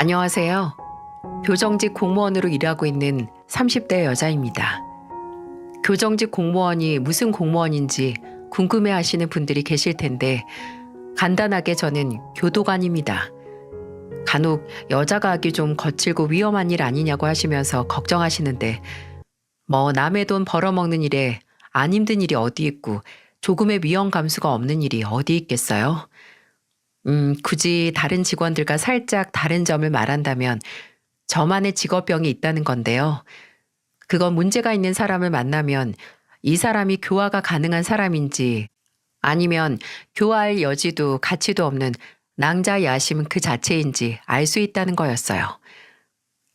안녕하세요. 교정직 공무원으로 일하고 있는 30대 여자입니다. 교정직 공무원이 무슨 공무원인지 궁금해 하시는 분들이 계실 텐데 간단하게 저는 교도관입니다. 간혹 여자가 하기 좀 거칠고 위험한 일 아니냐고 하시면서 걱정하시는데 남의 돈 벌어먹는 일에 안 힘든 일이 어디 있고 조금의 위험 감수가 없는 일이 어디 있겠어요? 굳이 다른 직원들과 살짝 다른 점을 말한다면 저만의 직업병이 있다는 건데요. 그건 문제가 있는 사람을 만나면 이 사람이 교화가 가능한 사람인지 아니면 교화할 여지도 가치도 없는 낭자야심 그 자체인지 알 수 있다는 거였어요.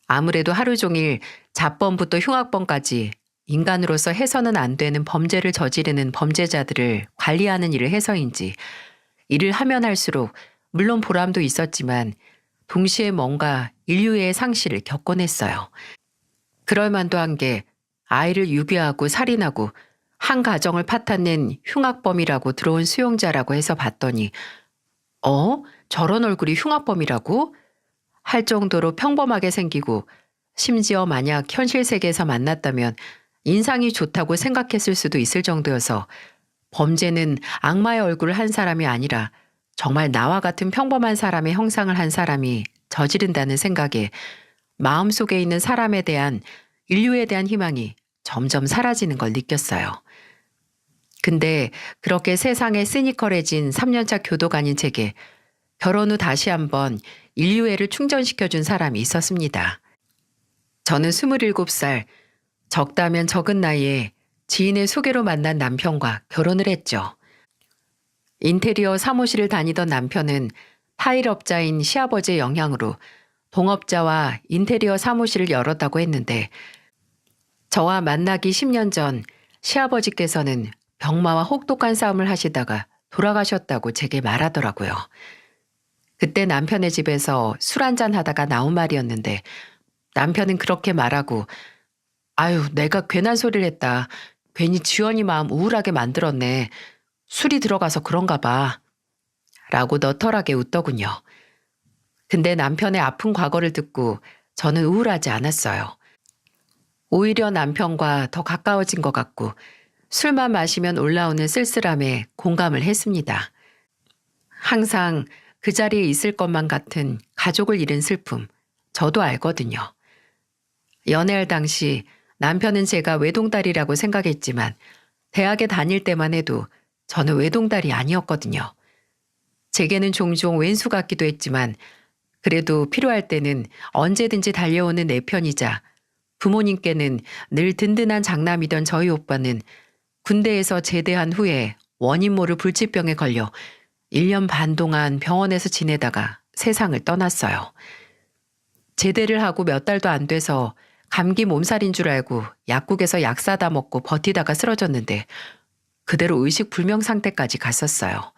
아무래도 하루 종일 잡범부터 흉악범까지 인간으로서 해서는 안 되는 범죄를 저지르는 범죄자들을 관리하는 일을 해서인지 일을 하면 할수록 물론 보람도 있었지만 동시에 뭔가 인류의 상실을 겪곤 했어요. 그럴 만도 한 게 아이를 유괴하고 살인하고 한 가정을 파탄낸 흉악범이라고 들어온 수용자라고 해서 봤더니 저런 얼굴이 흉악범이라고? 할 정도로 평범하게 생기고 심지어 만약 현실 세계에서 만났다면 인상이 좋다고 생각했을 수도 있을 정도여서 범죄는 악마의 얼굴을 한 사람이 아니라 정말 나와 같은 평범한 사람의 형상을 한 사람이 저지른다는 생각에 마음속에 있는 사람에 대한 인류에 대한 희망이 점점 사라지는 걸 느꼈어요. 근데 그렇게 세상에 시니컬해진 3년차 교도관인 제게 결혼 후 다시 한번 인류애를 충전시켜준 사람이 있었습니다. 저는 27살, 적다면 적은 나이에 지인의 소개로 만난 남편과 결혼을 했죠. 인테리어 사무실을 다니던 남편은 타일업자인 시아버지의 영향으로 동업자와 인테리어 사무실을 열었다고 했는데 저와 만나기 10년 전 시아버지께서는 병마와 혹독한 싸움을 하시다가 돌아가셨다고 제게 말하더라고요. 그때 남편의 집에서 술 한잔 하다가 나온 말이었는데 남편은 그렇게 말하고 아유 내가 괜한 소리를 했다. 괜히 지연이 마음 우울하게 만들었네. 술이 들어가서 그런가 봐. 라고 너털하게 웃더군요. 근데 남편의 아픈 과거를 듣고 저는 우울하지 않았어요. 오히려 남편과 더 가까워진 것 같고 술만 마시면 올라오는 쓸쓸함에 공감을 했습니다. 항상 그 자리에 있을 것만 같은 가족을 잃은 슬픔, 저도 알거든요. 연애할 당시 남편은 제가 외동딸이라고 생각했지만 대학에 다닐 때만 해도 저는 외동딸이 아니었거든요. 제게는 종종 왼수 같기도 했지만 그래도 필요할 때는 언제든지 달려오는 내 편이자 부모님께는 늘 든든한 장남이던 저희 오빠는 군대에서 제대한 후에 원인 모를 불치병에 걸려 1년 반 동안 병원에서 지내다가 세상을 떠났어요. 제대를 하고 몇 달도 안 돼서 감기 몸살인 줄 알고 약국에서 약 사다 먹고 버티다가 쓰러졌는데 그대로 의식불명 상태까지 갔었어요.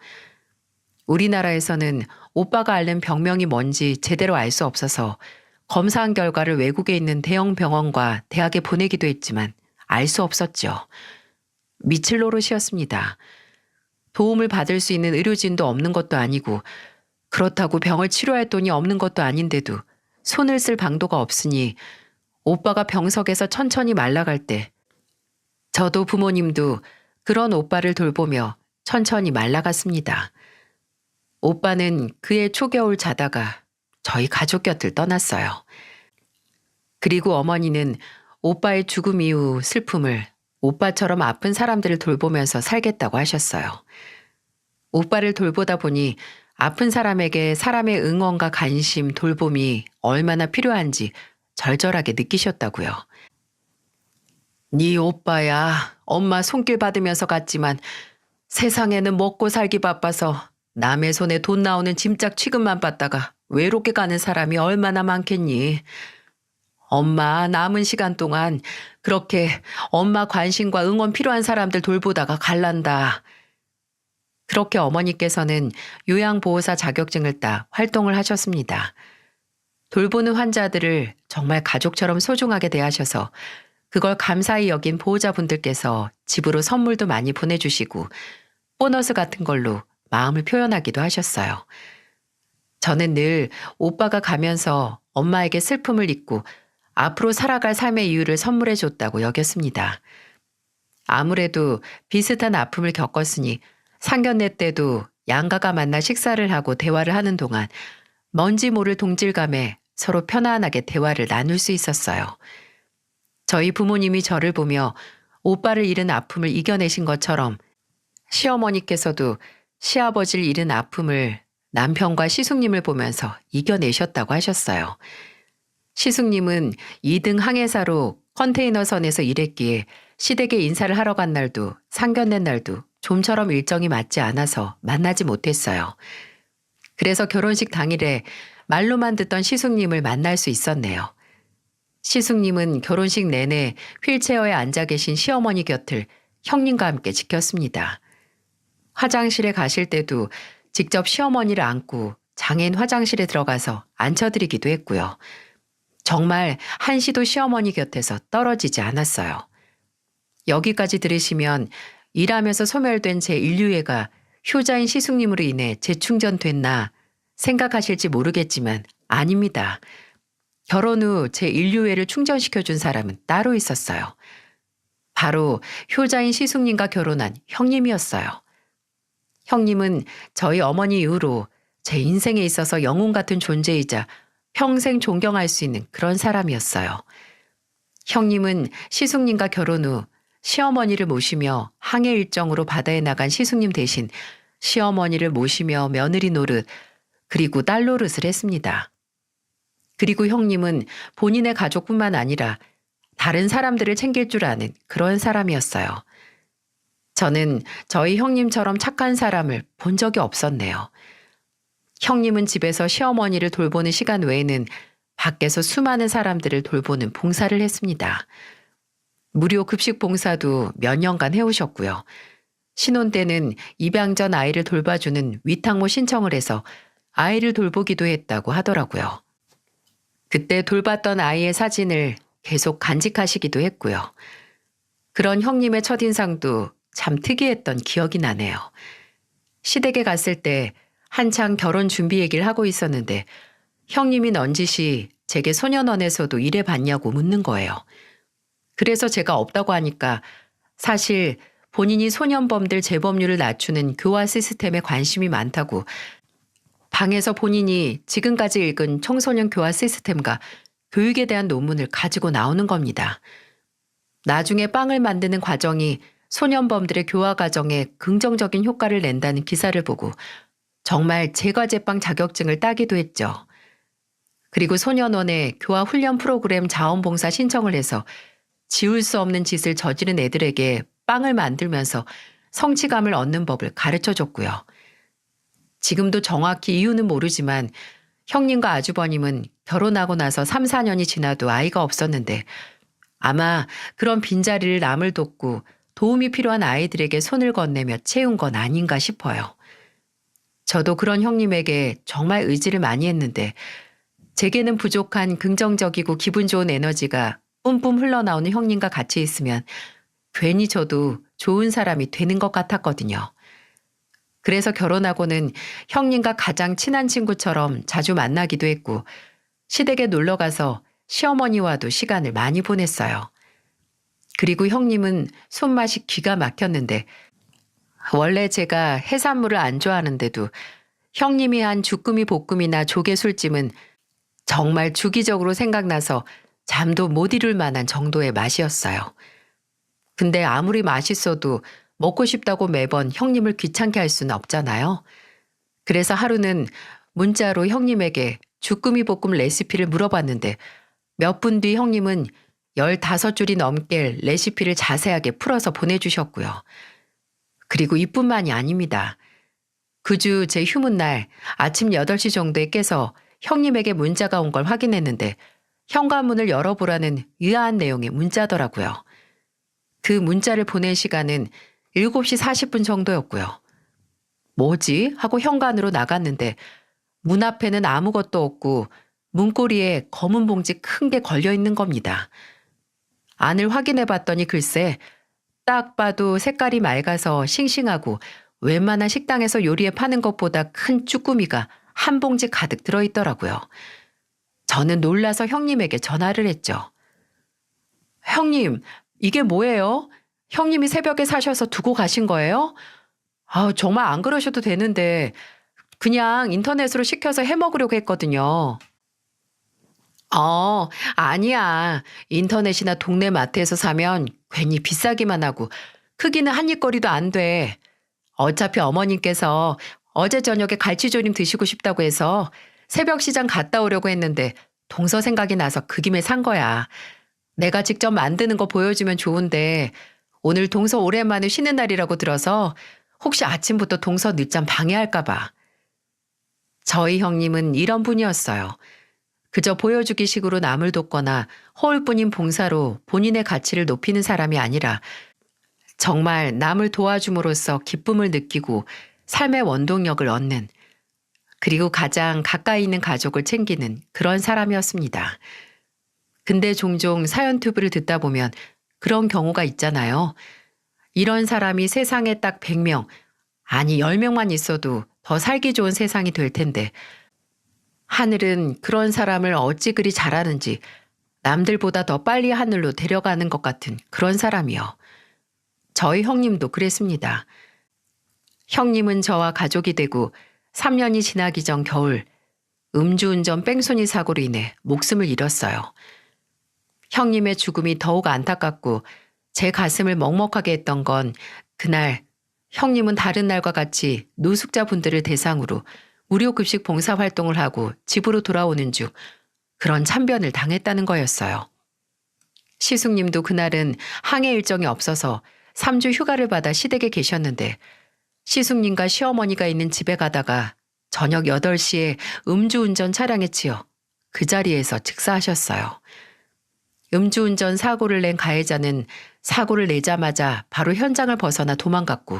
우리나라에서는 오빠가 앓는 병명이 뭔지 제대로 알 수 없어서 검사한 결과를 외국에 있는 대형 병원과 대학에 보내기도 했지만 알 수 없었죠. 미칠 노릇이었습니다. 도움을 받을 수 있는 의료진도 없는 것도 아니고 그렇다고 병을 치료할 돈이 없는 것도 아닌데도 손을 쓸 방도가 없으니 오빠가 병석에서 천천히 말라갈 때 저도 부모님도 그런 오빠를 돌보며 천천히 말라갔습니다. 오빠는 그해 초겨울 자다가 저희 가족 곁을 떠났어요. 그리고 어머니는 오빠의 죽음 이후 슬픔을 오빠처럼 아픈 사람들을 돌보면서 살겠다고 하셨어요. 오빠를 돌보다 보니 아픈 사람에게 사람의 응원과 관심, 돌봄이 얼마나 필요한지 절절하게 느끼셨다고요. 네 오빠야 엄마 손길 받으면서 갔지만 세상에는 먹고 살기 바빠서 남의 손에 돈 나오는 짐짝 취급만 받다가 외롭게 가는 사람이 얼마나 많겠니. 엄마 남은 시간 동안 그렇게 엄마 관심과 응원 필요한 사람들 돌보다가 갈란다. 그렇게 어머니께서는 요양보호사 자격증을 따 활동을 하셨습니다. 돌보는 환자들을 정말 가족처럼 소중하게 대하셔서 그걸 감사히 여긴 보호자분들께서 집으로 선물도 많이 보내주시고 보너스 같은 걸로 마음을 표현하기도 하셨어요. 저는 늘 오빠가 가면서 엄마에게 슬픔을 잊고 앞으로 살아갈 삶의 이유를 선물해 줬다고 여겼습니다. 아무래도 비슷한 아픔을 겪었으니 상견례 때도 양가가 만나 식사를 하고 대화를 하는 동안 뭔지 모를 동질감에 서로 편안하게 대화를 나눌 수 있었어요. 저희 부모님이 저를 보며 오빠를 잃은 아픔을 이겨내신 것처럼 시어머니께서도 시아버지를 잃은 아픔을 남편과 시숙님을 보면서 이겨내셨다고 하셨어요. 시숙님은 2등 항해사로 컨테이너선에서 일했기에 시댁에 인사를 하러 간 날도 상견례 날도 좀처럼 일정이 맞지 않아서 만나지 못했어요. 그래서 결혼식 당일에 말로만 듣던 시숙님을 만날 수 있었네요. 시숙님은 결혼식 내내 휠체어에 앉아 계신 시어머니 곁을 형님과 함께 지켰습니다. 화장실에 가실 때도 직접 시어머니를 안고 장인 화장실에 들어가서 앉혀드리기도 했고요. 정말 한시도 시어머니 곁에서 떨어지지 않았어요. 여기까지 들으시면 일하면서 소멸된 제 인류애가 효자인 시숙님으로 인해 재충전됐나 생각하실지 모르겠지만 아닙니다. 결혼 후 제 인류애를 충전시켜준 사람은 따로 있었어요. 바로 효자인 시숙님과 결혼한 형님이었어요. 형님은 저희 어머니 이후로 제 인생에 있어서 영웅 같은 존재이자 평생 존경할 수 있는 그런 사람이었어요. 형님은 시숙님과 결혼 후 시어머니를 모시며 항해 일정으로 바다에 나간 시숙님 대신 시어머니를 모시며 며느리 노릇 그리고 딸 노릇을 했습니다. 그리고 형님은 본인의 가족뿐만 아니라 다른 사람들을 챙길 줄 아는 그런 사람이었어요. 저는 저희 형님처럼 착한 사람을 본 적이 없었네요. 형님은 집에서 시어머니를 돌보는 시간 외에는 밖에서 수많은 사람들을 돌보는 봉사를 했습니다. 무료 급식 봉사도 몇 년간 해오셨고요. 신혼 때는 입양 전 아이를 돌봐주는 위탁모 신청을 해서 아이를 돌보기도 했다고 하더라고요. 그때 돌봤던 아이의 사진을 계속 간직하시기도 했고요. 그런 형님의 첫인상도 참 특이했던 기억이 나네요. 시댁에 갔을 때 한창 결혼 준비 얘기를 하고 있었는데 형님이 넌지시 제게 소년원에서도 일해봤냐고 묻는 거예요. 그래서 제가 없다고 하니까 사실 본인이 소년범들 재범률을 낮추는 교화 시스템에 관심이 많다고 방에서 본인이 지금까지 읽은 청소년 교화 시스템과 교육에 대한 논문을 가지고 나오는 겁니다. 나중에 빵을 만드는 과정이 소년범들의 교화 과정에 긍정적인 효과를 낸다는 기사를 보고 정말 제과제빵 자격증을 따기도 했죠. 그리고 소년원에 교화 훈련 프로그램 자원봉사 신청을 해서 지울 수 없는 짓을 저지른 애들에게 빵을 만들면서 성취감을 얻는 법을 가르쳐줬고요. 지금도 정확히 이유는 모르지만 형님과 아주버님은 결혼하고 나서 3, 4년이 지나도 아이가 없었는데 아마 그런 빈자리를 남을 돕고 도움이 필요한 아이들에게 손을 건네며 채운 건 아닌가 싶어요. 저도 그런 형님에게 정말 의지를 많이 했는데 제게는 부족한 긍정적이고 기분 좋은 에너지가 뿜뿜 흘러나오는 형님과 같이 있으면 괜히 저도 좋은 사람이 되는 것 같았거든요. 그래서 결혼하고는 형님과 가장 친한 친구처럼 자주 만나기도 했고 시댁에 놀러가서 시어머니와도 시간을 많이 보냈어요. 그리고 형님은 손맛이 기가 막혔는데 원래 제가 해산물을 안 좋아하는데도 형님이 한 주꾸미 볶음이나 조개 술찜은 정말 주기적으로 생각나서 잠도 못 이룰 만한 정도의 맛이었어요. 근데 아무리 맛있어도 먹고 싶다고 매번 형님을 귀찮게 할 수는 없잖아요. 그래서 하루는 문자로 형님에게 주꾸미 볶음 레시피를 물어봤는데 몇 분 뒤 형님은 15줄이 넘게 레시피를 자세하게 풀어서 보내주셨고요. 그리고 이뿐만이 아닙니다. 그 주 제 휴무날 아침 8시 정도에 깨서 형님에게 문자가 온 걸 확인했는데 현관문을 열어보라는 의아한 내용의 문자더라고요. 그 문자를 보낸 시간은 7시 40분 정도였고요. 뭐지? 하고 현관으로 나갔는데 문 앞에는 아무것도 없고 문고리에 검은 봉지 큰 게 걸려 있는 겁니다. 안을 확인해 봤더니 글쎄 딱 봐도 색깔이 맑아서 싱싱하고 웬만한 식당에서 요리해 파는 것보다 큰 쭈꾸미가 한 봉지 가득 들어있더라고요. 저는 놀라서 형님에게 전화를 했죠. 형님, 이게 뭐예요? 형님이 새벽에 사셔서 두고 가신 거예요? 정말 안 그러셔도 되는데 그냥 인터넷으로 시켜서 해 먹으려고 했거든요. 아니야. 인터넷이나 동네 마트에서 사면 괜히 비싸기만 하고 크기는 한 입거리도 안 돼. 어차피 어머님께서 어제 저녁에 갈치조림 드시고 싶다고 해서 새벽 시장 갔다 오려고 했는데 동서 생각이 나서 그 김에 산 거야. 내가 직접 만드는 거 보여주면 좋은데 오늘 동서 오랜만에 쉬는 날이라고 들어서 혹시 아침부터 동서 늦잠 방해할까 봐. 저희 형님은 이런 분이었어요. 그저 보여주기 식으로 남을 돕거나 허울뿐인 봉사로 본인의 가치를 높이는 사람이 아니라 정말 남을 도와줌으로써 기쁨을 느끼고 삶의 원동력을 얻는, 그리고 가장 가까이 있는 가족을 챙기는 그런 사람이었습니다. 근데 종종 사연 튜브를 듣다 보면 그런 경우가 있잖아요. 이런 사람이 세상에 딱 100명, 아니 10명만 있어도 더 살기 좋은 세상이 될 텐데 하늘은 그런 사람을 어찌 그리 잘하는지 남들보다 더 빨리 하늘로 데려가는 것 같은 그런 사람이요. 저희 형님도 그랬습니다. 형님은 저와 가족이 되고 3년이 지나기 전 겨울 음주운전 뺑소니 사고로 인해 목숨을 잃었어요. 형님의 죽음이 더욱 안타깝고 제 가슴을 먹먹하게 했던 건 그날 형님은 다른 날과 같이 노숙자분들을 대상으로 무료급식 봉사활동을 하고 집으로 돌아오는 중 그런 참변을 당했다는 거였어요. 시숙님도 그날은 항해 일정이 없어서 3주 휴가를 받아 시댁에 계셨는데 시숙님과 시어머니가 있는 집에 가다가 저녁 8시에 음주운전 차량에 치여 그 자리에서 즉사하셨어요. 음주운전 사고를 낸 가해자는 사고를 내자마자 바로 현장을 벗어나 도망갔고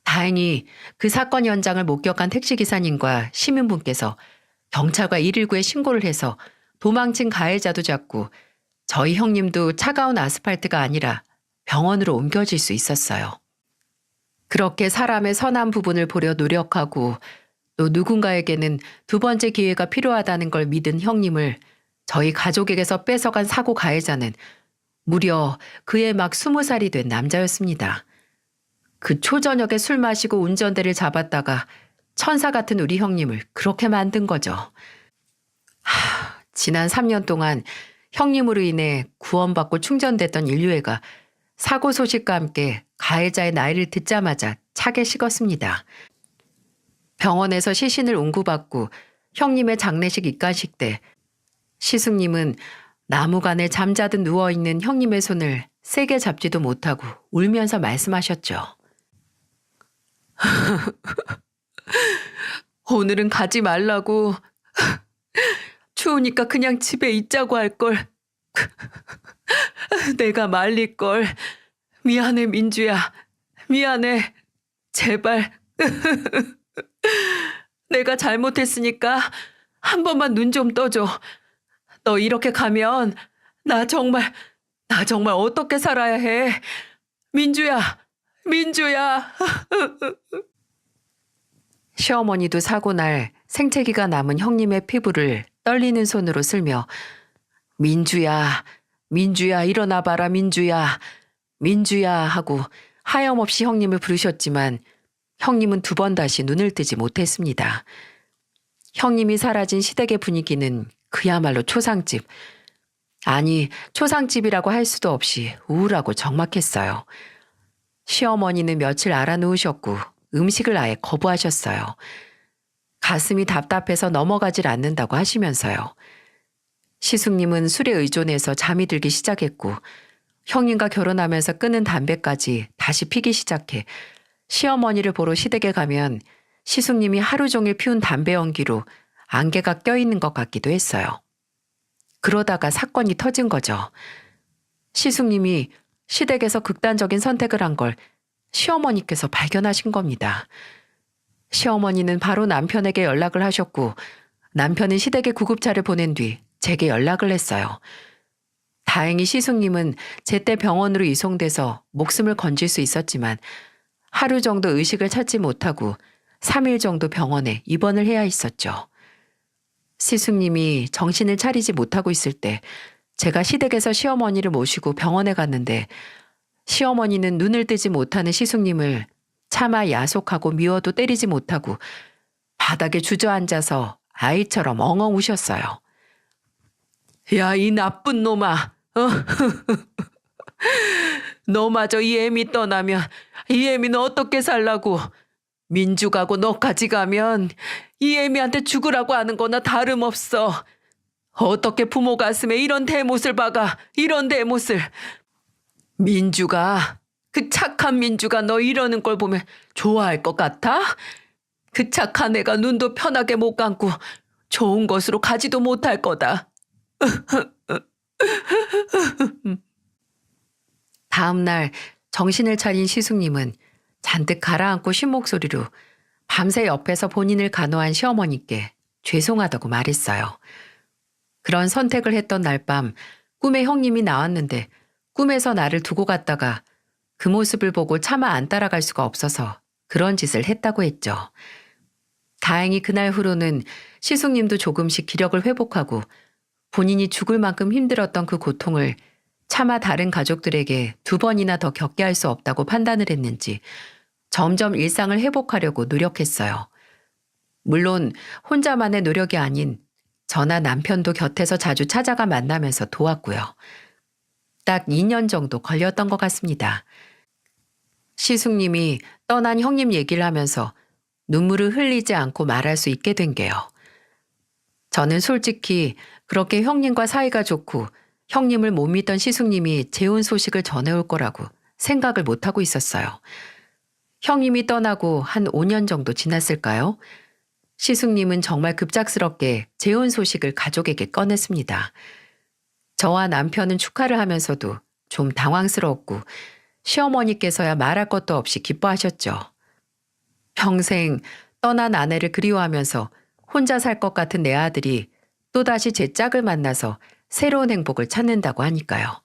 다행히 그 사건 현장을 목격한 택시기사님과 시민분께서 경찰과 119에 신고를 해서 도망친 가해자도 잡고 저희 형님도 차가운 아스팔트가 아니라 병원으로 옮겨질 수 있었어요. 그렇게 사람의 선한 부분을 보려 노력하고 또 누군가에게는 두 번째 기회가 필요하다는 걸 믿은 형님을 저희 가족에게서 뺏어간 사고 가해자는 무려 그해 막 20살이 된 남자였습니다. 그 초저녁에 술 마시고 운전대를 잡았다가 천사 같은 우리 형님을 그렇게 만든 거죠. 지난 3년 동안 형님으로 인해 구원받고 충전됐던 인류애가 사고 소식과 함께 가해자의 나이를 듣자마자 차게 식었습니다. 병원에서 시신을 운구받고 형님의 장례식 입간식 때 시숙님은 나무간에 잠자듯 누워있는 형님의 손을 세게 잡지도 못하고 울면서 말씀하셨죠. 오늘은 가지 말라고. 추우니까 그냥 집에 있자고 할걸. 내가 말릴걸. 미안해 민주야. 미안해. 제발. 내가 잘못했으니까 한 번만 눈 좀 떠줘. 너 이렇게 가면 나 정말 어떻게 살아야 해. 민주야. 민주야. 시어머니도 사고 날 생채기가 남은 형님의 피부를 떨리는 손으로 쓸며 민주야, 민주야 일어나봐라 민주야, 민주야 하고 하염없이 형님을 부르셨지만 형님은 2번 다시 눈을 뜨지 못했습니다. 형님이 사라진 시댁의 분위기는 그야말로 초상집. 아니, 초상집이라고 할 수도 없이 우울하고 적막했어요. 시어머니는 며칠 알아누우셨고 음식을 아예 거부하셨어요. 가슴이 답답해서 넘어가질 않는다고 하시면서요. 시숙님은 술에 의존해서 잠이 들기 시작했고 형님과 결혼하면서 끊은 담배까지 다시 피기 시작해 시어머니를 보러 시댁에 가면 시숙님이 하루 종일 피운 담배 연기로 안개가 껴있는 것 같기도 했어요. 그러다가 사건이 터진 거죠. 시숙님이 시댁에서 극단적인 선택을 한 걸 시어머니께서 발견하신 겁니다. 시어머니는 바로 남편에게 연락을 하셨고 남편은 시댁에 구급차를 보낸 뒤 제게 연락을 했어요. 다행히 시숙님은 제때 병원으로 이송돼서 목숨을 건질 수 있었지만 하루 정도 의식을 찾지 못하고 3일 정도 병원에 입원을 해야 했었죠. 시숙님이 정신을 차리지 못하고 있을 때 제가 시댁에서 시어머니를 모시고 병원에 갔는데 시어머니는 눈을 뜨지 못하는 시숙님을 차마 야속하고 미워도 때리지 못하고 바닥에 주저앉아서 아이처럼 엉엉 우셨어요. 야, 이 나쁜 놈아. 너마저 이 애미 떠나면 이 애미는 어떻게 살라고. 민주가고 너까지 가면 이 애미한테 죽으라고 하는 거나 다름없어. 어떻게 부모 가슴에 이런 대못을 박아. 이런 대못을. 민주가, 그 착한 민주가 너 이러는 걸 보면 좋아할 것 같아? 그 착한 애가 눈도 편하게 못 감고 좋은 것으로 가지도 못할 거다. 다음 날 정신을 차린 시숙님은 잔뜩 가라앉고 쉰 목소리로 밤새 옆에서 본인을 간호한 시어머니께 죄송하다고 말했어요. 그런 선택을 했던 날 밤 꿈에 형님이 나왔는데 꿈에서 나를 두고 갔다가 그 모습을 보고 차마 안 따라갈 수가 없어서 그런 짓을 했다고 했죠. 다행히 그날 후로는 시숙님도 조금씩 기력을 회복하고 본인이 죽을 만큼 힘들었던 그 고통을 차마 다른 가족들에게 2번이나 더 겪게 할 수 없다고 판단을 했는지 점점 일상을 회복하려고 노력했어요. 물론 혼자만의 노력이 아닌 저나 남편도 곁에서 자주 찾아가 만나면서 도왔고요. 딱 2년 정도 걸렸던 것 같습니다. 시숙님이 떠난 형님 얘기를 하면서 눈물을 흘리지 않고 말할 수 있게 된 게요. 저는 솔직히 그렇게 형님과 사이가 좋고 형님을 못 믿던 시숙님이 재혼 소식을 전해올 거라고 생각을 못하고 있었어요. 형님이 떠나고 한 5년 정도 지났을까요? 시숙님은 정말 급작스럽게 재혼 소식을 가족에게 꺼냈습니다. 저와 남편은 축하를 하면서도 좀 당황스러웠고 시어머니께서야 말할 것도 없이 기뻐하셨죠. 평생 떠난 아내를 그리워하면서 혼자 살 것 같은 내 아들이 또다시 제 짝을 만나서 새로운 행복을 찾는다고 하니까요.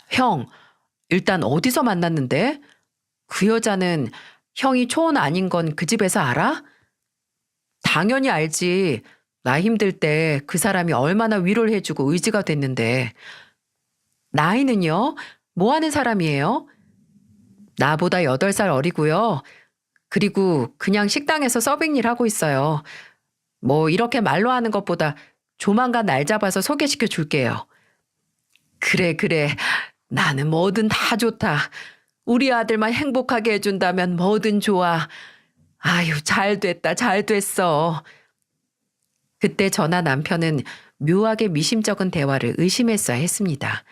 형, 일단 어디서 만났는데? 그 여자는 형이 초혼 아닌 건 그 집에서 알아? 당연히 알지. 나 힘들 때 그 사람이 얼마나 위로를 해주고 의지가 됐는데. 나이는요? 뭐 하는 사람이에요? 나보다 8살 어리고요. 그리고 그냥 식당에서 서빙 일 하고 있어요. 뭐 이렇게 말로 하는 것보다 조만간 날 잡아서 소개시켜 줄게요. 그래, 그래. 나는 뭐든 다 좋다. 우리 아들만 행복하게 해준다면 뭐든 좋아. 아유, 잘 됐다, 잘 됐어. 그때 저나 남편은 묘하게 미심쩍은 대화를 의심했어야 했습니다.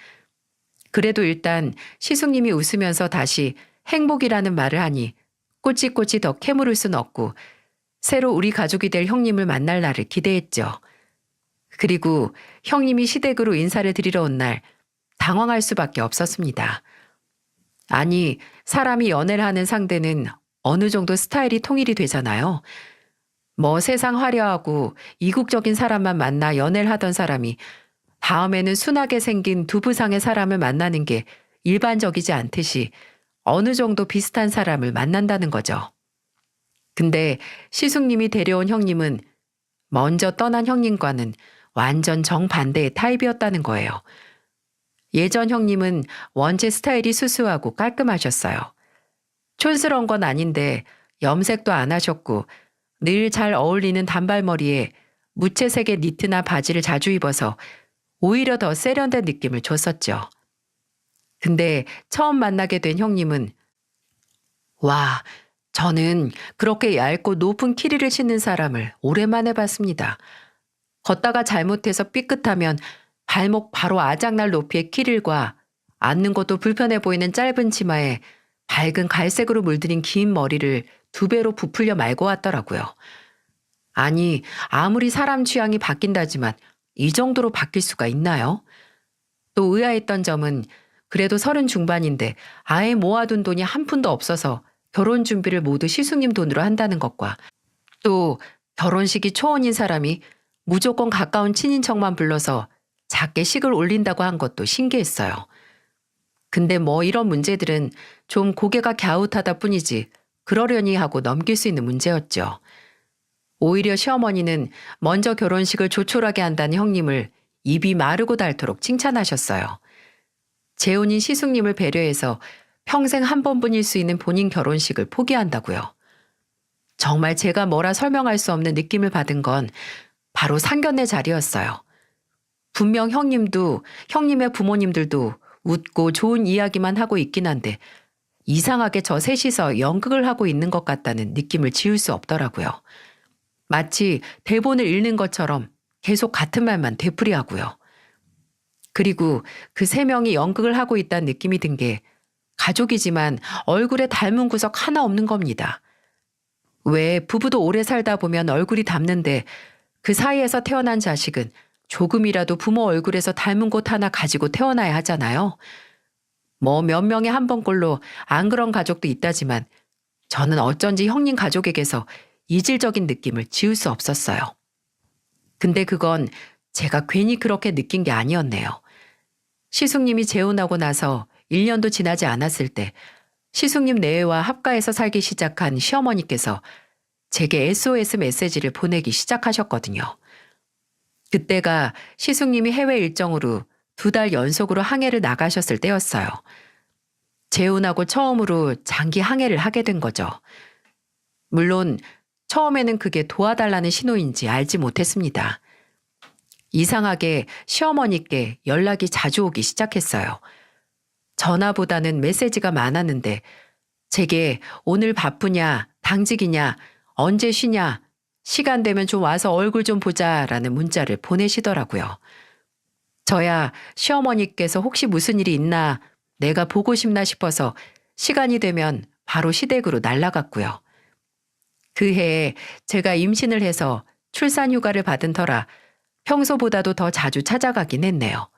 그래도 일단 시숙님이 웃으면서 다시 행복이라는 말을 하니 꼬치꼬치 더 캐물을 순 없고 새로 우리 가족이 될 형님을 만날 날을 기대했죠. 그리고 형님이 시댁으로 인사를 드리러 온 날 당황할 수밖에 없었습니다. 아니, 사람이 연애를 하는 상대는 어느 정도 스타일이 통일이 되잖아요. 뭐 세상 화려하고 이국적인 사람만 만나 연애를 하던 사람이 다음에는 순하게 생긴 두부상의 사람을 만나는 게 일반적이지 않듯이 어느 정도 비슷한 사람을 만난다는 거죠. 근데 시숙님이 데려온 형님은 먼저 떠난 형님과는 완전 정반대의 타입이었다는 거예요. 예전 형님은 원체 스타일이 수수하고 깔끔하셨어요. 촌스러운 건 아닌데 염색도 안 하셨고 늘 잘 어울리는 단발머리에 무채색의 니트나 바지를 자주 입어서 오히려 더 세련된 느낌을 줬었죠. 근데 처음 만나게 된 형님은 와, 저는 그렇게 얇고 높은 키리를 신는 사람을 오랜만에 봤습니다. 걷다가 잘못해서 삐끗하면 발목 바로 아작날 높이의 키릴과 앉는 것도 불편해 보이는 짧은 치마에 밝은 갈색으로 물들인 긴 머리를 2배로 부풀려 말고 왔더라고요. 아니, 아무리 사람 취향이 바뀐다지만 이 정도로 바뀔 수가 있나요? 또 의아했던 점은 그래도 30 중반인데 아예 모아둔 돈이 한 푼도 없어서 결혼 준비를 모두 시숙님 돈으로 한다는 것과 또 결혼식이 초혼인 사람이 무조건 가까운 친인척만 불러서 작게 식을 올린다고 한 것도 신기했어요. 근데 뭐 이런 문제들은 좀 고개가 갸웃하다 뿐이지 그러려니 하고 넘길 수 있는 문제였죠. 오히려 시어머니는 먼저 결혼식을 조촐하게 한다는 형님을 입이 마르고 닳도록 칭찬하셨어요. 재혼인 시숙님을 배려해서 평생 한 번뿐일 수 있는 본인 결혼식을 포기한다고요. 정말 제가 뭐라 설명할 수 없는 느낌을 받은 건 바로 상견례 자리였어요. 분명 형님도 형님의 부모님들도 웃고 좋은 이야기만 하고 있긴 한데 이상하게 저 셋이서 연극을 하고 있는 것 같다는 느낌을 지울 수 없더라고요. 마치 대본을 읽는 것처럼 계속 같은 말만 되풀이하고요. 그리고 그 세 명이 연극을 하고 있다는 느낌이 든 게 가족이지만 얼굴에 닮은 구석 하나 없는 겁니다. 왜 부부도 오래 살다 보면 얼굴이 닮는데 그 사이에서 태어난 자식은 조금이라도 부모 얼굴에서 닮은 곳 하나 가지고 태어나야 하잖아요. 뭐 몇 명에 한 번꼴로 안 그런 가족도 있다지만 저는 어쩐지 형님 가족에게서 이질적인 느낌을 지울 수 없었어요. 근데 그건 제가 괜히 그렇게 느낀 게 아니었네요. 시숙님이 재혼하고 나서 1년도 지나지 않았을 때 시숙님 내외와 합가해서 살기 시작한 시어머니께서 제게 SOS 메시지를 보내기 시작하셨거든요. 그때가 시숙님이 해외 일정으로 2달 연속으로 항해를 나가셨을 때였어요. 재혼하고 처음으로 장기 항해를 하게 된 거죠. 물론 처음에는 그게 도와달라는 신호인지 알지 못했습니다. 이상하게 시어머니께 연락이 자주 오기 시작했어요. 전화보다는 메시지가 많았는데 제게 오늘 바쁘냐, 당직이냐, 언제 쉬냐, 시간 되면 좀 와서 얼굴 좀 보자라는 문자를 보내시더라고요. 저야 시어머니께서 혹시 무슨 일이 있나 내가 보고 싶나 싶어서 시간이 되면 바로 시댁으로 날아갔고요. 그 해에 제가 임신을 해서 출산휴가를 받은 터라 평소보다도 더 자주 찾아가긴 했네요.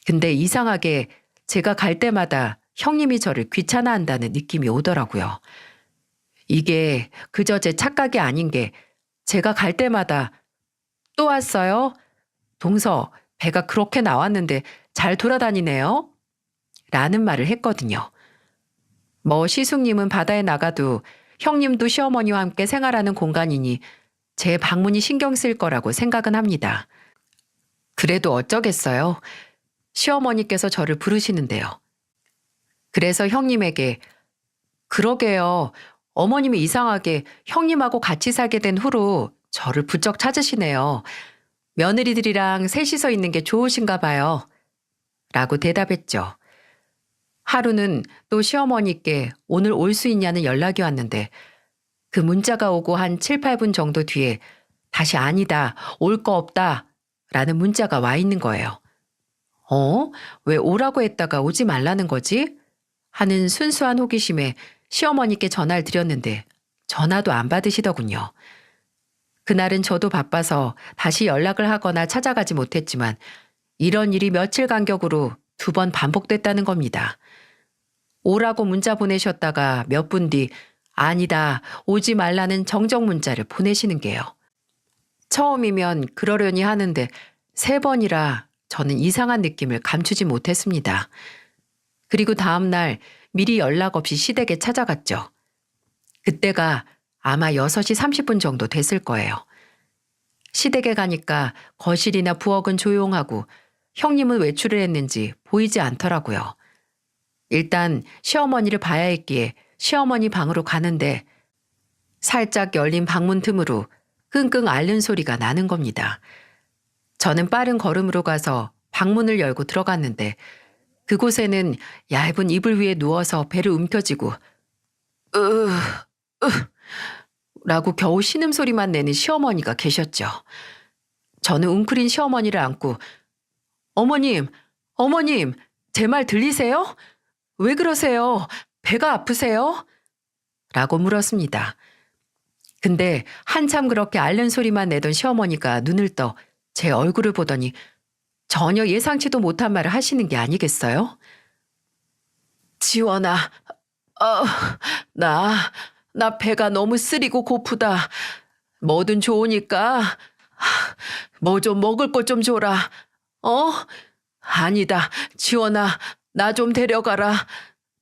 근데 이상하게 제가 갈 때마다 형님이 저를 귀찮아한다는 느낌이 오더라고요. 이게 그저 제 착각이 아닌 게 제가 갈 때마다 또 왔어요? 동서, 배가 그렇게 나왔는데 잘 돌아다니네요? 라는 말을 했거든요. 뭐 시숙님은 바다에 나가도 형님도 시어머니와 함께 생활하는 공간이니 제 방문이 신경 쓸 거라고 생각은 합니다. 그래도 어쩌겠어요. 시어머니께서 저를 부르시는데요. 그래서 형님에게 그러게요. 어머님이 이상하게 형님하고 같이 살게 된 후로 저를 부쩍 찾으시네요. 며느리들이랑 셋이서 있는 게 좋으신가 봐요. 라고 대답했죠. 하루는 또 시어머니께 오늘 올 수 있냐는 연락이 왔는데 그 문자가 오고 한 7, 8분 정도 뒤에 다시 아니다, 올 거 없다 라는 문자가 와 있는 거예요. 왜 오라고 했다가 오지 말라는 거지? 하는 순수한 호기심에 시어머니께 전화를 드렸는데 전화도 안 받으시더군요. 그날은 저도 바빠서 다시 연락을 하거나 찾아가지 못했지만 이런 일이 며칠 간격으로 2번 반복됐다는 겁니다. 오라고 문자 보내셨다가 몇 분 뒤 아니다, 오지 말라는 정정 문자를 보내시는 게요. 처음이면 그러려니 하는데 3번이라 저는 이상한 느낌을 감추지 못했습니다. 그리고 다음 날 미리 연락 없이 시댁에 찾아갔죠. 그때가 아마 6시 30분 정도 됐을 거예요. 시댁에 가니까 거실이나 부엌은 조용하고 형님은 외출을 했는지 보이지 않더라고요. 일단 시어머니를 봐야 했기에 시어머니 방으로 가는데 살짝 열린 방문 틈으로 끙끙 앓는 소리가 나는 겁니다. 저는 빠른 걸음으로 가서 방문을 열고 들어갔는데 그곳에는 얇은 이불 위에 누워서 배를 움켜쥐고 라고 겨우 신음소리만 내는 시어머니가 계셨죠. 저는 웅크린 시어머니를 안고 어머님, 어머님, 제 말 들리세요? 왜 그러세요? 배가 아프세요? 라고 물었습니다. 근데 한참 그렇게 앓는 소리만 내던 시어머니가 눈을 떠 제 얼굴을 보더니 전혀 예상치도 못한 말을 하시는 게 아니겠어요? 지원아, 나 배가 너무 쓰리고 고프다. 뭐든 좋으니까 뭐 좀 먹을 것 좀 줘라. 아니다, 지원아, 나 좀 데려가라.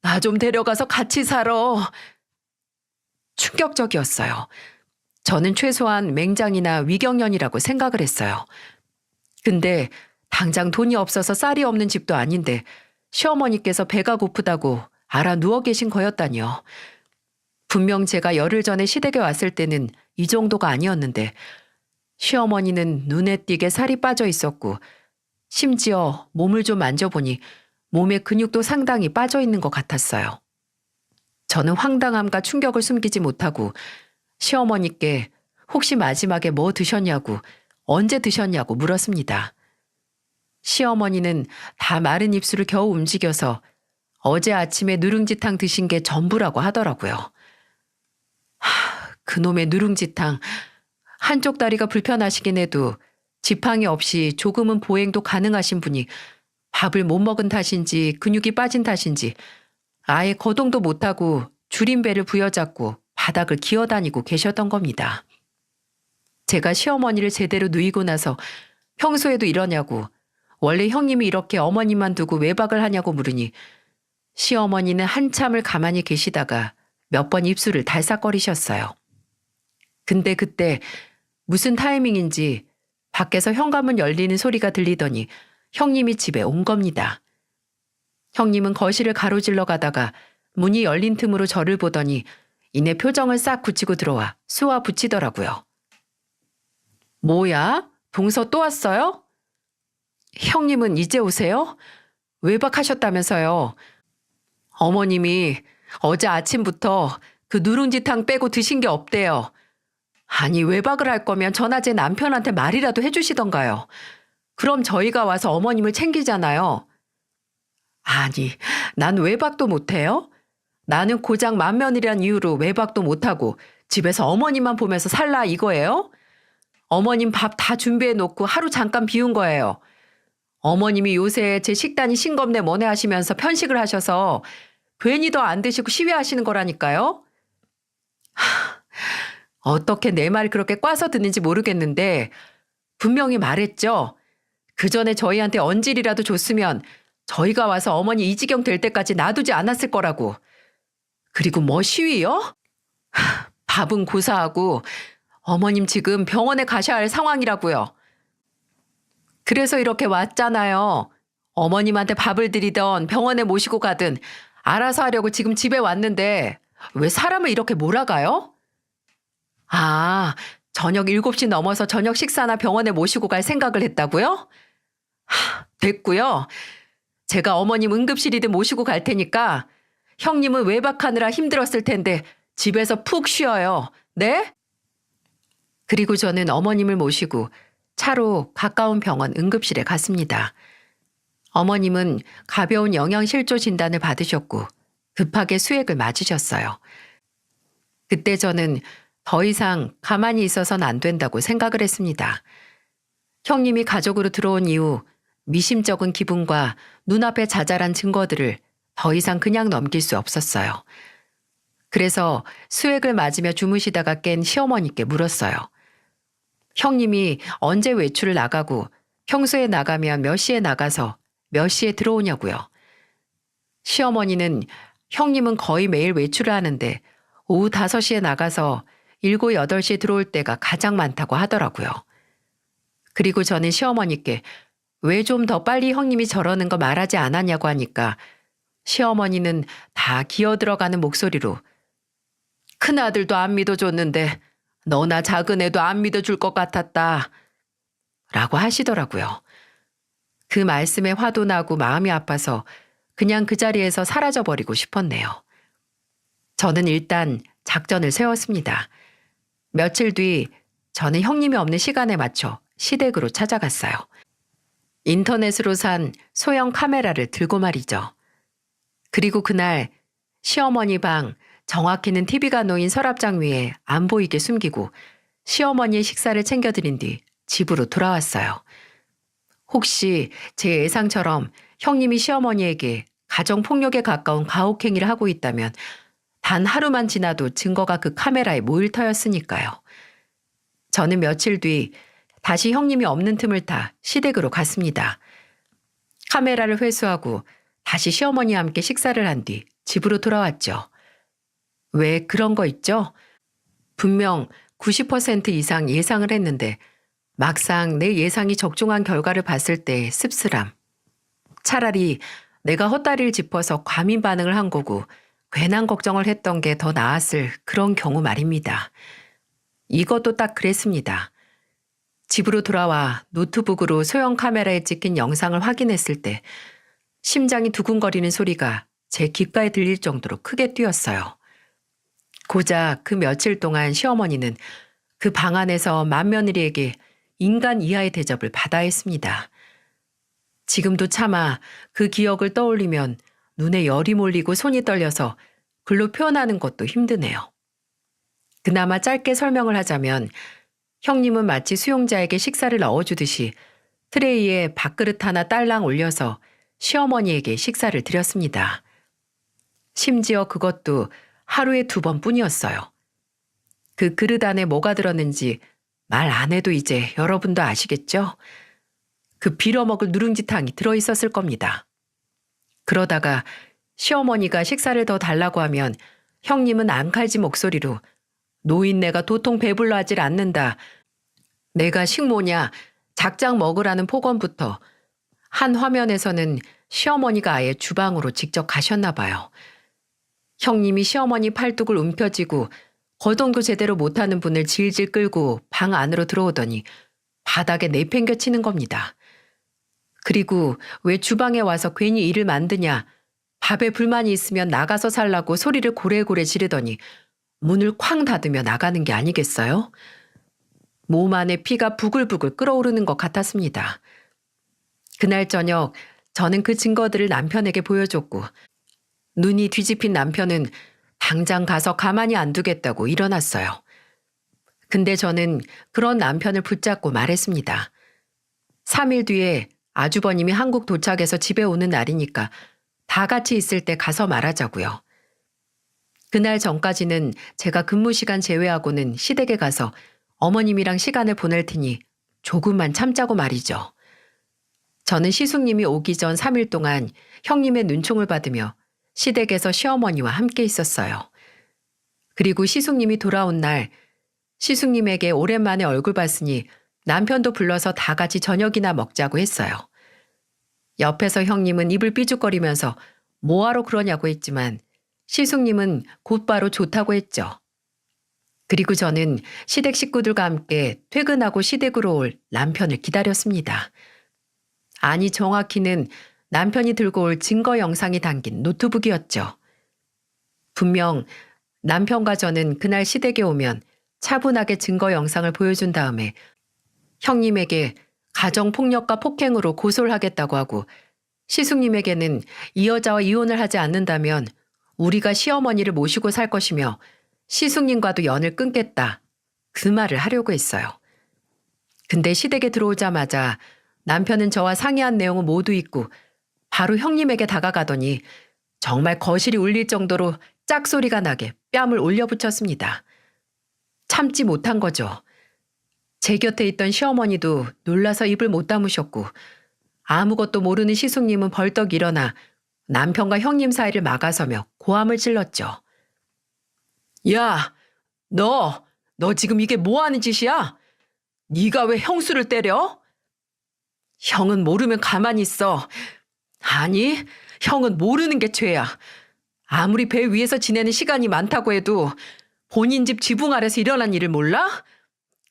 나 좀 데려가서 같이 살아. 충격적이었어요. 저는 최소한 맹장이나 위경련이라고 생각을 했어요. 근데 당장 돈이 없어서 쌀이 없는 집도 아닌데 시어머니께서 배가 고프다고 알아 누워 계신 거였다니요. 분명 제가 열흘 전에 시댁에 왔을 때는 이 정도가 아니었는데 시어머니는 눈에 띄게 살이 빠져 있었고 심지어 몸을 좀 만져보니 몸의 근육도 상당히 빠져 있는 것 같았어요. 저는 황당함과 충격을 숨기지 못하고 시어머니께 혹시 마지막에 뭐 드셨냐고, 언제 드셨냐고 물었습니다. 시어머니는 다 마른 입술을 겨우 움직여서 어제 아침에 누룽지탕 드신 게 전부라고 하더라고요. 그놈의 누룽지탕, 한쪽 다리가 불편하시긴 해도 지팡이 없이 조금은 보행도 가능하신 분이 밥을 못 먹은 탓인지 근육이 빠진 탓인지 아예 거동도 못하고 줄인 배를 부여잡고 바닥을 기어다니고 계셨던 겁니다. 제가 시어머니를 제대로 누이고 나서 평소에도 이러냐고, 원래 형님이 이렇게 어머님만 두고 외박을 하냐고 물으니 시어머니는 한참을 가만히 계시다가 몇 번 입술을 달싹거리셨어요. 근데 그때 무슨 타이밍인지 밖에서 현관문 열리는 소리가 들리더니 형님이 집에 온 겁니다. 형님은 거실을 가로질러 가다가 문이 열린 틈으로 저를 보더니 이내 표정을 싹 굳히고 들어와 수화 붙이더라고요. 뭐야? 동서 또 왔어요? 형님은 이제 오세요? 외박하셨다면서요. 어머님이 어제 아침부터 그 누룽지탕 빼고 드신 게 없대요. 아니 외박을 할 거면 전화제 남편한테 말이라도 해주시던가요. 그럼 저희가 와서 어머님을 챙기잖아요. 아니, 난 외박도 못해요? 나는 고작 맏며느리란 이유로 외박도 못하고 집에서 어머님만 보면서 살라 이거예요? 어머님 밥 다 준비해놓고 하루 잠깐 비운 거예요. 어머님이 요새 제 식단이 싱겁네 뭐네 하시면서 편식을 하셔서 괜히 더 안 드시고 시위하시는 거라니까요. 어떻게 내 말 그렇게 꽈서 듣는지 모르겠는데 분명히 말했죠. 그 전에 저희한테 언질이라도 줬으면 저희가 와서 어머니 이 지경 될 때까지 놔두지 않았을 거라고. 그리고 뭐 시위요? 밥은 고사하고 어머님 지금 병원에 가셔야 할 상황이라고요. 그래서 이렇게 왔잖아요. 어머님한테 밥을 드리던 병원에 모시고 가든 알아서 하려고 지금 집에 왔는데 왜 사람을 이렇게 몰아가요? 아, 저녁 7시 넘어서 저녁 식사나 병원에 모시고 갈 생각을 했다고요? 됐고요. 제가 어머님 응급실이든 모시고 갈 테니까 형님은 외박하느라 힘들었을 텐데 집에서 푹 쉬어요. 네? 그리고 저는 어머님을 모시고 차로 가까운 병원 응급실에 갔습니다. 어머님은 가벼운 영양실조 진단을 받으셨고 급하게 수액을 맞으셨어요. 그때 저는 더 이상 가만히 있어서는 안 된다고 생각을 했습니다. 형님이 가족으로 들어온 이후 미심쩍은 기분과 눈앞에 자잘한 증거들을 더 이상 그냥 넘길 수 없었어요. 그래서 수액을 맞으며 주무시다가 깬 시어머니께 물었어요. 형님이 언제 외출을 나가고 평소에 나가면 몇 시에 나가서 몇 시에 들어오냐고요. 시어머니는 형님은 거의 매일 외출을 하는데 오후 5시에 나가서 7, 8시에 들어올 때가 가장 많다고 하더라고요. 그리고 저는 시어머니께 왜 좀 더 빨리 형님이 저러는 거 말하지 않았냐고 하니까 시어머니는 다 기어들어가는 목소리로 큰아들도 안 믿어줬는데 너나 작은 애도 안 믿어줄 것 같았다 라고 하시더라고요. 그 말씀에 화도 나고 마음이 아파서 그냥 그 자리에서 사라져버리고 싶었네요. 저는 일단 작전을 세웠습니다. 며칠 뒤 저는 형님이 없는 시간에 맞춰 시댁으로 찾아갔어요. 인터넷으로 산 소형 카메라를 들고 말이죠. 그리고 그날 시어머니 방, 정확히는 TV가 놓인 서랍장 위에 안 보이게 숨기고 시어머니의 식사를 챙겨드린 뒤 집으로 돌아왔어요. 혹시 제 예상처럼 형님이 시어머니에게 가정폭력에 가까운 가혹행위를 하고 있다면 단 하루만 지나도 증거가 그 카메라에 모일 터였으니까요. 저는 며칠 뒤 다시 형님이 없는 틈을 타 시댁으로 갔습니다. 카메라를 회수하고 다시 시어머니와 함께 식사를 한 뒤 집으로 돌아왔죠. 왜 그런 거 있죠? 분명 90% 이상 예상을 했는데 막상 내 예상이 적중한 결과를 봤을 때 씁쓸함. 차라리 내가 헛다리를 짚어서 과민 반응을 한 거고 괜한 걱정을 했던 게 더 나았을 그런 경우 말입니다. 이것도 딱 그랬습니다. 집으로 돌아와 노트북으로 소형 카메라에 찍힌 영상을 확인했을 때 심장이 두근거리는 소리가 제 귓가에 들릴 정도로 크게 뛰었어요. 고작 그 며칠 동안 시어머니는 그 방 안에서 맏며느리에게 인간 이하의 대접을 받아야 했습니다. 지금도 차마 그 기억을 떠올리면 눈에 열이 몰리고 손이 떨려서 글로 표현하는 것도 힘드네요. 그나마 짧게 설명을 하자면 형님은 마치 수용자에게 식사를 넣어주듯이 트레이에 밥그릇 하나 딸랑 올려서 시어머니에게 식사를 드렸습니다. 심지어 그것도 하루에 2번뿐이었어요. 그 그릇 안에 뭐가 들었는지 말 안 해도 이제 여러분도 아시겠죠? 그 빌어먹을 누룽지탕이 들어있었을 겁니다. 그러다가 시어머니가 식사를 더 달라고 하면 형님은 앙칼진 목소리로 노인네가 도통 배불러 하질 않는다. 내가 식모냐 작작 먹으라는 폭언부터 한 화면에서는 시어머니가 아예 주방으로 직접 가셨나 봐요. 형님이 시어머니 팔뚝을 움켜쥐고 거동도 제대로 못하는 분을 질질 끌고 방 안으로 들어오더니 바닥에 내팽겨치는 겁니다. 그리고 왜 주방에 와서 괜히 일을 만드냐, 밥에 불만이 있으면 나가서 살라고 소리를 고래고래 지르더니 문을 쾅 닫으며 나가는 게 아니겠어요? 몸 안에 피가 부글부글 끓어오르는 것 같았습니다. 그날 저녁 저는 그 증거들을 남편에게 보여줬고 눈이 뒤집힌 남편은 당장 가서 가만히 안 두겠다고 일어났어요. 근데 저는 그런 남편을 붙잡고 말했습니다. 3일 뒤에 아주버님이 한국 도착해서 집에 오는 날이니까 다 같이 있을 때 가서 말하자고요. 그날 전까지는 제가 근무 시간 제외하고는 시댁에 가서 어머님이랑 시간을 보낼 테니 조금만 참자고 말이죠. 저는 시숙님이 오기 전 3일 동안 형님의 눈총을 받으며 시댁에서 시어머니와 함께 있었어요. 그리고 시숙님이 돌아온 날 시숙님에게 오랜만에 얼굴 봤으니 남편도 불러서 다 같이 저녁이나 먹자고 했어요. 옆에서 형님은 입을 삐죽거리면서 뭐하러 그러냐고 했지만 시숙님은 곧바로 좋다고 했죠. 그리고 저는 시댁 식구들과 함께 퇴근하고 시댁으로 올 남편을 기다렸습니다. 아니 정확히는 남편이 들고 올 증거 영상이 담긴 노트북이었죠. 분명 남편과 저는 그날 시댁에 오면 차분하게 증거 영상을 보여준 다음에 형님에게 가정폭력과 폭행으로 고소를 하겠다고 하고 시숙님에게는 이 여자와 이혼을 하지 않는다면 우리가 시어머니를 모시고 살 것이며 시숙님과도 연을 끊겠다. 그 말을 하려고 했어요. 근데 시댁에 들어오자마자 남편은 저와 상의한 내용을 모두 잊고 바로 형님에게 다가가더니 정말 거실이 울릴 정도로 짝소리가 나게 뺨을 올려붙였습니다. 참지 못한 거죠. 제 곁에 있던 시어머니도 놀라서 입을 못 다무셨고 아무것도 모르는 시숙님은 벌떡 일어나 남편과 형님 사이를 막아서며 고함을 질렀죠. 야, 너 지금 이게 뭐 하는 짓이야? 네가 왜 형수를 때려? 형은 모르면 가만히 있어. 아니, 형은 모르는 게 죄야. 아무리 배 위에서 지내는 시간이 많다고 해도 본인 집 지붕 아래서 일어난 일을 몰라?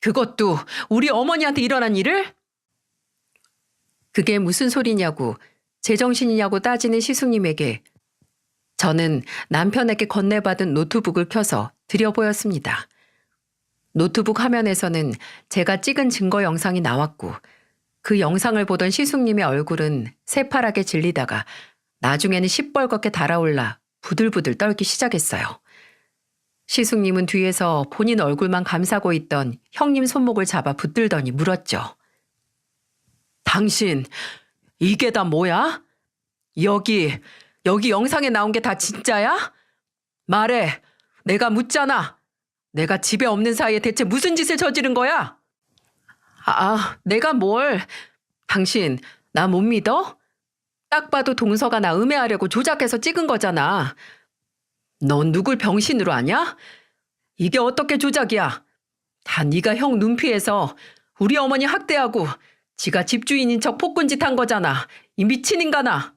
그것도 우리 어머니한테 일어난 일을? 그게 무슨 소리냐고, 제정신이냐고 따지는 시숙님에게 저는 남편에게 건네받은 노트북을 켜서 들여보였습니다. 노트북 화면에서는 제가 찍은 증거 영상이 나왔고 그 영상을 보던 시숙님의 얼굴은 새파랗게 질리다가 나중에는 시뻘겋게 달아올라 부들부들 떨기 시작했어요. 시숙님은 뒤에서 본인 얼굴만 감싸고 있던 형님 손목을 잡아 붙들더니 물었죠. 당신, 이게 다 뭐야? 여기 영상에 나온 게 다 진짜야? 말해, 내가 묻잖아. 내가 집에 없는 사이에 대체 무슨 짓을 저지른 거야? 내가 뭘. 당신, 나 못 믿어? 딱 봐도 동서가 나 음해하려고 조작해서 찍은 거잖아. 넌 누굴 병신으로 아냐? 이게 어떻게 조작이야? 다 네가 형 눈피해서 우리 어머니 학대하고 지가 집주인인 척 폭군짓 한 거잖아. 이 미친 인간아.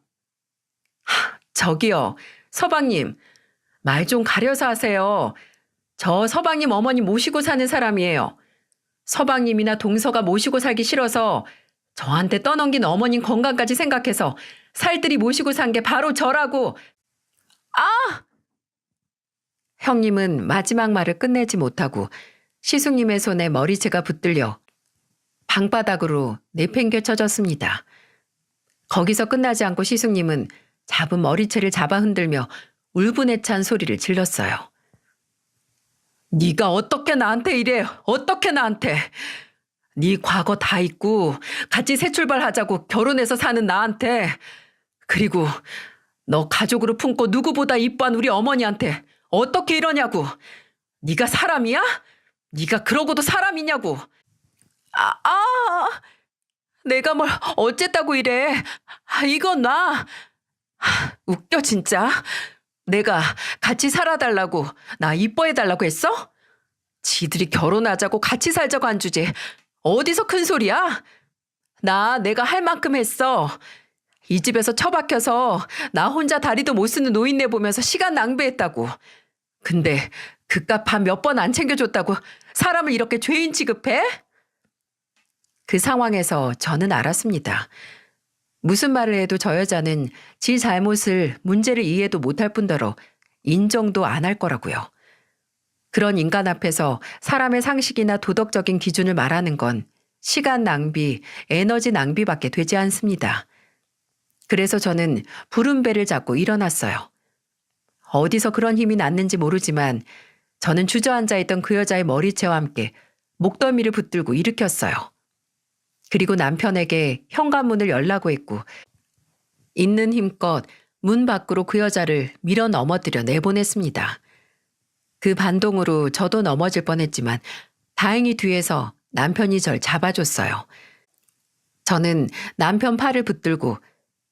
저기요, 서방님. 말 좀 가려서 하세요. 저 서방님 어머니 모시고 사는 사람이에요. 서방님이나 동서가 모시고 살기 싫어서 저한테 떠넘긴 어머님 건강까지 생각해서 살뜰히 모시고 산 게 바로 저라고. 아! 형님은 마지막 말을 끝내지 못하고 시숙님의 손에 머리채가 붙들려 방바닥으로 내팽개 쳐졌습니다. 거기서 끝나지 않고 시숙님은 잡은 머리채를 잡아 흔들며 울분에 찬 소리를 질렀어요. 네가 어떻게 나한테 이래? 어떻게 나한테? 네 과거 다 잊고 같이 새 출발하자고 결혼해서 사는 나한테, 그리고 너 가족으로 품고 누구보다 이뻐한 우리 어머니한테 어떻게 이러냐고. 네가 사람이야? 네가 그러고도 사람이냐고. 내가 뭘 어쨌다고 이래. 이건 나. 웃겨 진짜. 내가 같이 살아달라고, 나 이뻐해달라고 했어? 지들이 결혼하자고 같이 살자고 한 주제 어디서 큰 소리야? 내가 할 만큼 했어. 이 집에서 처박혀서 나 혼자 다리도 못 쓰는 노인네 보면서 시간 낭비했다고. 근데 그깟 밥 몇 번 안 챙겨줬다고 사람을 이렇게 죄인 취급해? 그 상황에서 저는 알았습니다. 무슨 말을 해도 저 여자는 지 잘못을, 문제를 이해도 못할 뿐더러 인정도 안 할 거라고요. 그런 인간 앞에서 사람의 상식이나 도덕적인 기준을 말하는 건 시간 낭비, 에너지 낭비밖에 되지 않습니다. 그래서 저는 부른 배를 잡고 일어났어요. 어디서 그런 힘이 났는지 모르지만 저는 주저앉아 있던 그 여자의 머리채와 함께 목덜미를 붙들고 일으켰어요. 그리고 남편에게 현관문을 열라고 했고 있는 힘껏 문 밖으로 그 여자를 밀어 넘어뜨려 내보냈습니다. 그 반동으로 저도 넘어질 뻔했지만 다행히 뒤에서 남편이 절 잡아줬어요. 저는 남편 팔을 붙들고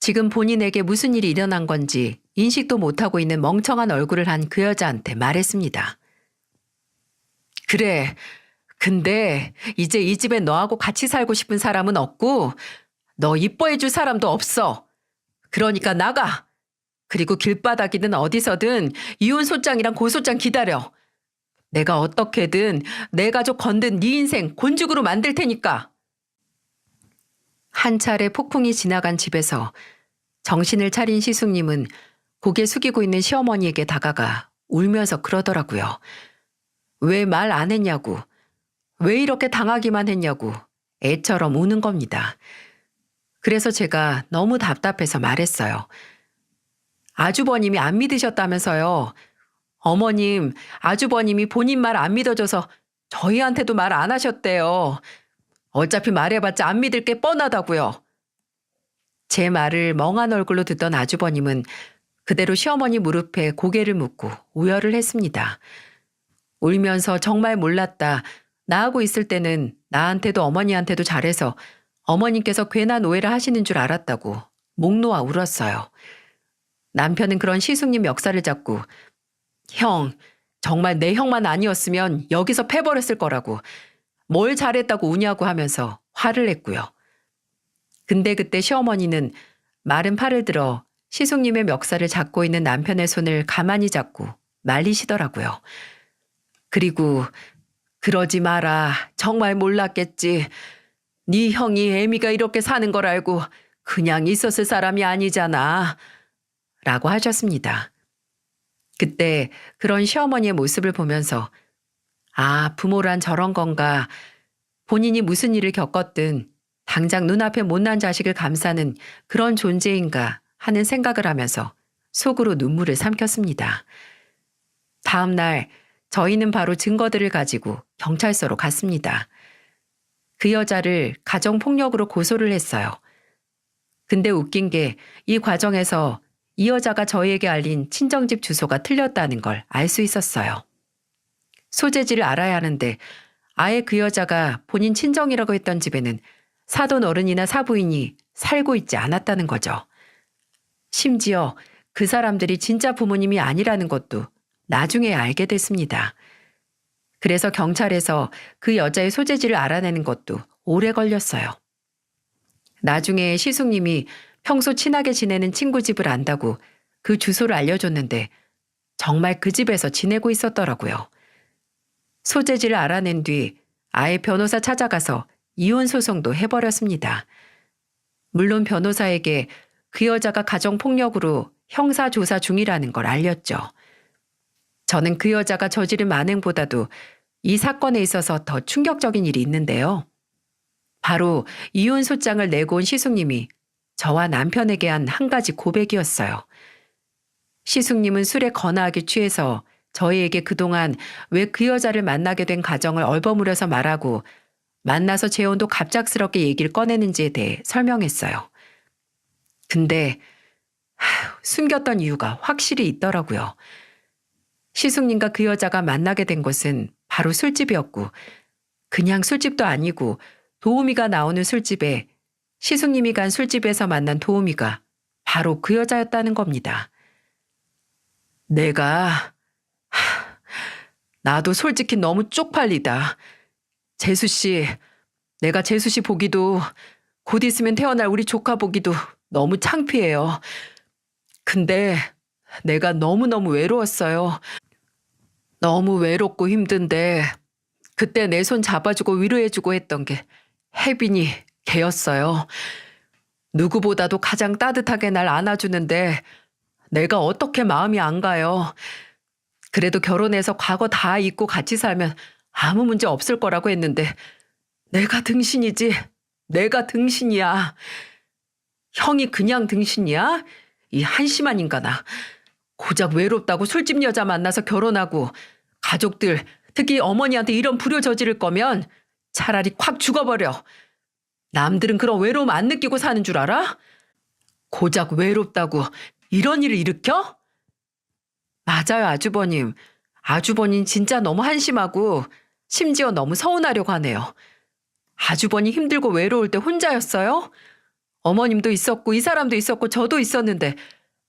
지금 본인에게 무슨 일이 일어난 건지 인식도 못하고 있는 멍청한 얼굴을 한 그 여자한테 말했습니다. 그래, 근데 이제 이 집에 너하고 같이 살고 싶은 사람은 없고 너 이뻐해줄 사람도 없어. 그러니까 나가. 그리고 길바닥이든 어디서든 이혼 소장이랑 고소장 기다려. 내가 어떻게든 내 가족 건든 네 인생 곤죽으로 만들 테니까. 한 차례 폭풍이 지나간 집에서 정신을 차린 시숙님은 고개 숙이고 있는 시어머니에게 다가가 울면서 그러더라고요. 왜 말 안 했냐고. 왜 이렇게 당하기만 했냐고 애처럼 우는 겁니다. 그래서 제가 너무 답답해서 말했어요. 아주버님이 안 믿으셨다면서요. 어머님, 아주버님이 본인 말 안 믿어줘서 저희한테도 말 안 하셨대요. 어차피 말해봤자 안 믿을 게 뻔하다고요. 제 말을 멍한 얼굴로 듣던 아주버님은 그대로 시어머니 무릎에 고개를 묻고 우열을 했습니다. 울면서 정말 몰랐다. 나하고 있을 때는 나한테도 어머니한테도 잘해서 어머님께서 괜한 오해를 하시는 줄 알았다고 목 놓아 울었어요. 남편은 그런 시숙님 멱살을 잡고 형, 정말 내 형만 아니었으면 여기서 패버렸을 거라고 뭘 잘했다고 우냐고 하면서 화를 냈고요. 근데 그때 시어머니는 마른 팔을 들어 시숙님의 멱살을 잡고 있는 남편의 손을 가만히 잡고 말리시더라고요. 그리고 그러지 마라. 정말 몰랐겠지. 네 형이 애미가 이렇게 사는 걸 알고 그냥 있었을 사람이 아니잖아. 라고 하셨습니다. 그때 그런 시어머니의 모습을 보면서 아, 부모란 저런 건가. 본인이 무슨 일을 겪었든 당장 눈앞에 못난 자식을 감싸는 그런 존재인가 하는 생각을 하면서 속으로 눈물을 삼켰습니다. 다음 날 저희는 바로 증거들을 가지고 경찰서로 갔습니다. 그 여자를 가정폭력으로 고소를 했어요. 근데 웃긴 게 이 과정에서 이 여자가 저희에게 알린 친정집 주소가 틀렸다는 걸 알 수 있었어요. 소재지를 알아야 하는데 아예 그 여자가 본인 친정이라고 했던 집에는 사돈 어른이나 사부인이 살고 있지 않았다는 거죠. 심지어 그 사람들이 진짜 부모님이 아니라는 것도 나중에 알게 됐습니다. 그래서 경찰에서 그 여자의 소재지를 알아내는 것도 오래 걸렸어요. 나중에 시숙님이 평소 친하게 지내는 친구 집을 안다고 그 주소를 알려줬는데 정말 그 집에서 지내고 있었더라고요. 소재지를 알아낸 뒤 아예 변호사 찾아가서 이혼 소송도 해버렸습니다. 물론 변호사에게 그 여자가 가정폭력으로 형사조사 중이라는 걸 알렸죠. 저는 그 여자가 저지른 만행보다도 이 사건에 있어서 더 충격적인 일이 있는데요. 바로 이혼 소장을 내고 온 시숙님이 저와 남편에게 한 한 가지 고백이었어요. 시숙님은 술에 거나하게 취해서 저희에게 그동안 왜 그 여자를 만나게 된 가정을 얼버무려서 말하고 만나서 재혼도 갑작스럽게 얘기를 꺼내는지에 대해 설명했어요. 근데 숨겼던 이유가 확실히 있더라고요. 시숙님과 그 여자가 만나게 된 곳은 바로 술집이었고 그냥 술집도 아니고 도우미가 나오는 술집에 시숙님이 간 술집에서 만난 도우미가 바로 그 여자였다는 겁니다. 나도 솔직히 너무 쪽팔리다. 재수 씨, 내가 재수 씨 보기도 곧 있으면 태어날 우리 조카 보기도 너무 창피해요. 근데 내가 너무너무 외로웠어요. 너무 외롭고 힘든데 그때 내 손 잡아주고 위로해주고 했던 게 혜빈이 걔였어요. 누구보다도 가장 따뜻하게 날 안아주는데 내가 어떻게 마음이 안 가요. 그래도 결혼해서 과거 다 잊고 같이 살면 아무 문제 없을 거라고 했는데 내가 등신이지. 내가 등신이야. 형이 그냥 등신이야? 이 한심한 인간아. 고작 외롭다고 술집 여자 만나서 결혼하고 가족들, 특히 어머니한테 이런 불효 저지를 거면 차라리 콱 죽어버려. 남들은 그런 외로움 안 느끼고 사는 줄 알아? 고작 외롭다고 이런 일을 일으켜? 맞아요, 아주버님. 아주버님 진짜 너무 한심하고 심지어 너무 서운하려고 하네요. 아주버님 힘들고 외로울 때 혼자였어요? 어머님도 있었고 이 사람도 있었고 저도 있었는데